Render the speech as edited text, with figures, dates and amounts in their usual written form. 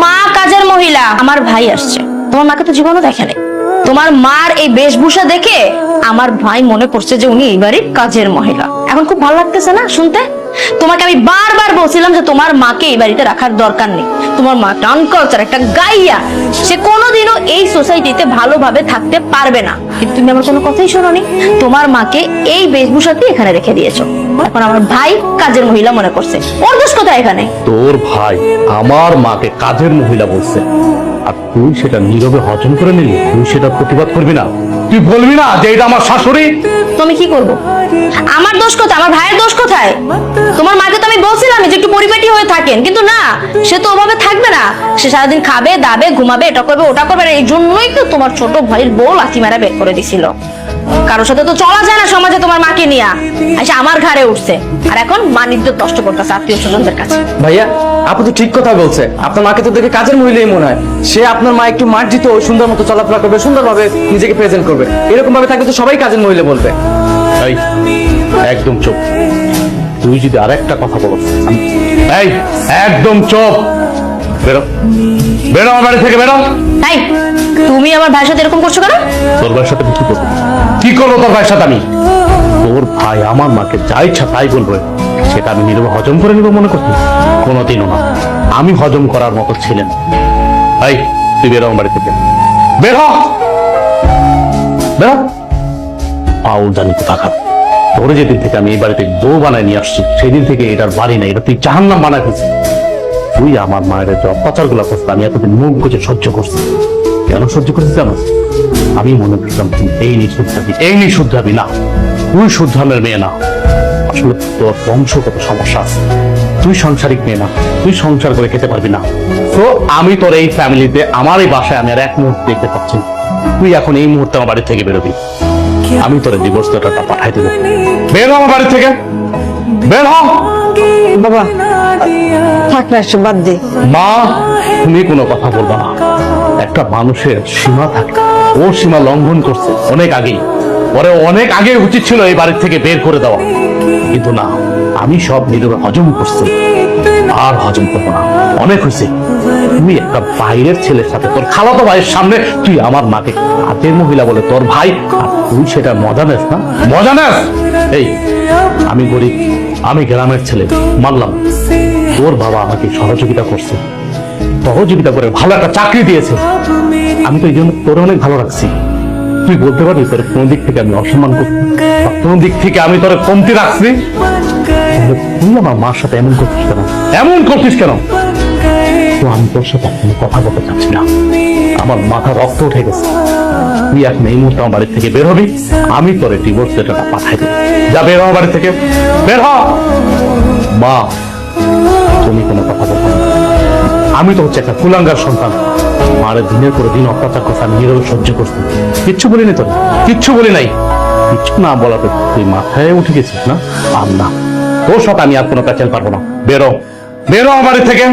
মা কাজের মহিলা, আমার ভাই আসছে। তোমার মাকে তো জীবনও দেখে নাই। তোমার মার এই বেশভূষা দেখে আমার ভাই মনে করছে যে উনি এই বাড়ির কাজের মহিলা। এখন খুব ভালো লাগতেছে না শুনতে? তোমাকে আমি বারবার বলছিলাম যে তোমার মাকে এই বাড়িতে রাখার দরকার নেই। তোমার মা আনকালচার, একটা গাইয়া, সে কোনোদিনও এই সোসাইটিতে ভালোভাবে থাকতে পারবে না। কিন্তু তুমি আমার কোনো কথাই শোনোনি, তোমার মাকে এই বেশভূষাতে এখানে রেখে দিয়েছো। এখন আমার ভাই কাজের মহিলা মনে করছে। ওর দোষ কোথায় এখানে? তোর ভাই আমার মাকে কাজের মহিলা বলছে, আর তুই সেটা নীরবে হজম করে নিলি। তুই সেটা প্রতিবাদ করবি না? তুই বলবি না যে এটা আমার শাশুড়ি? তুমি কি করবো? আমার দোষ কোথায়? আমার ভাইয়ের দোষ কোথায়? তোমার মাকে তো আমি বলছিলাম যে একটু পরিপাটি হয়ে থাকেন, কিন্তু না, সে তো ওভাবে থাকবে না। সে সারাদিন খাবে, দাবে, ঘুমাবে, এটা করবে, ওটা করবে। এই জন্যই তো তোমার ছোট ভাইয়ের বউ লাথি মারা বের করে দিছিল। কারোর সাথে তো চলা যায় না সমাজে, তোমার মাকে নিয়ে এসে আমার ঘাড়ে উঠছে। আর এখন বাণিজ্য নষ্ট করতেছে আত্মীয় স্বজনদের কাছে। ভাইয়া, আপু তো ঠিক কথা বলছে। আপনার মাকে তো দেখে কাজের মহিলাই মনে হয়। সে আপনার মা একটু মার্জিত, সুন্দর মতো চলাফেরা করবে, সুন্দরভাবে নিজেকে প্রেজেন্ট করবে। এরকম ভাবে থাকলে তো সবাই কাজের মহিলা বলবে। এই, একদম চুপ। তুই যদি আরেকটা কথা বলস, এই একদম চুপ। বেরো, বেরো আমার বাড়ি থেকে, বেরো। তাই তুমি আমার ভাইয়ের সাথে এরকম করছো কেন? তোর ভাইয়ের সাথে কি করবো? কি করবো তোর ভাইয়ের সাথে আমি? তোর ভাই আমার মাকে যা ইচ্ছা তাই বলবে, সেটা আমি নীরবে হজম করে নিব মনে করছি? কোনোদিনও না। আমি হজম করার মতো ছিলেন। এই, তুই বেরো আমার বাড়ি থেকে, বেরো, বেরো। পাউল জানি তো টাকা। তোর যেদিন থেকে আমি এই বাড়িতে বউ বানায় নিয়ে আসছি, সেদিন থেকে এটার বাড়ি না, এটা তুই জাহান্নাম বানায় ফেলছিস। তুই আমার মায়ের যে অত্যাচার গুলা করছিস, আমি এতদিন মুখ বুঝে সহ্য করছি। কেন সহ্য করছিস জানো? আমি মনে করতাম তুই এই নিশুদ্ধাবি, এই নিশুদ্ধাবি না। তুই শুদ্ধামের মেয়ে না। আসলে তোর বংশগত সমস্যা আছে। তুই সাংসারিক মেয়ে না, তুই সংসার করে খেতে পারবি না। তো আমি তোর এই ফ্যামিলিতে, আমার এই বাসায় আমি আর এক মুহূর্তে দেখতে পাচ্ছি না। তুই এখন এই মুহূর্তে আমার বাড়ি থেকে বেরোবি। আমি তোর ডিভোর্স লেটারটা পাঠাই দেবো। বের হ আমার বাড়ি থেকে, বের হ। বাবা থাক না, এসব বাদ দে। মা, তুমি কোনো কথা বলবা না। একটা মানুষের সীমা থাকে, ও সীমা লঙ্ঘন করছে অনেক আগেই। পরে অনেক আগে উচিত ছিল এই বাড়ির থেকে বের করে দেওয়া, কিন্তু না, আমি সব নীরবে হজম করছি। আর হজম করবো না, অনেক হয়েছে। তুই একটা বাইরের ছেলের সাথে, তোর খালাতো ভাইয়ের সামনে তুই আমার মাকে কাজের মহিলা বলে তোর ভাই, আর তুই সেটা মজা নেস না? মজা নেস? এই, আমি গরিব, আমি গ্রামের ছেলে, মানলাম। তোর বাবা আমাকে সহযোগিতা করছে, সহযোগিতা করে ভালো একটা চাকরি দিয়েছে। আমি তো এই জন্য তোর অনেক ভালো রাখছি। তুই বলতে পারবি তোর কোন দিক থেকে আমি অসম্মান করছি, কোন দিক থেকে আমি তোর কমতি রাখছি? তুই আমার মার সাথে এমন করছিস কেন? এমন করছিস কেন? তো আমি তোর সাথে কোনো কথা বলতে চাচ্ছি না। আমার মাথা রক্ত উঠে গেছে। তুই এখন এই মুহূর্তে আমার বাড়ি থেকে বের হবি। আমি তোর ডিভোর্স লেটারটা পাঠাই দেবো। যা, বের হ আমার বাড়ি থেকে, বের হ। মা, তুমি কোনো কথা বলবে না। আমি তো হচ্ছে একটা কুলাঙ্গার সন্তান। মারে দিনের পরে দিন অত্যাচার করছে, আমি নীরবে সহ্য করছি। কিচ্ছু বলিনি তোর, কিচ্ছু বলি নাই। কিচ্ছু না বলাতে তুই মাথায় উঠে গেছিস না? আর না, তোর সাথে আমি আর কোনো প্যাচেল পারবো না। বেরো, বেরো আমার বাড়ি থেকে।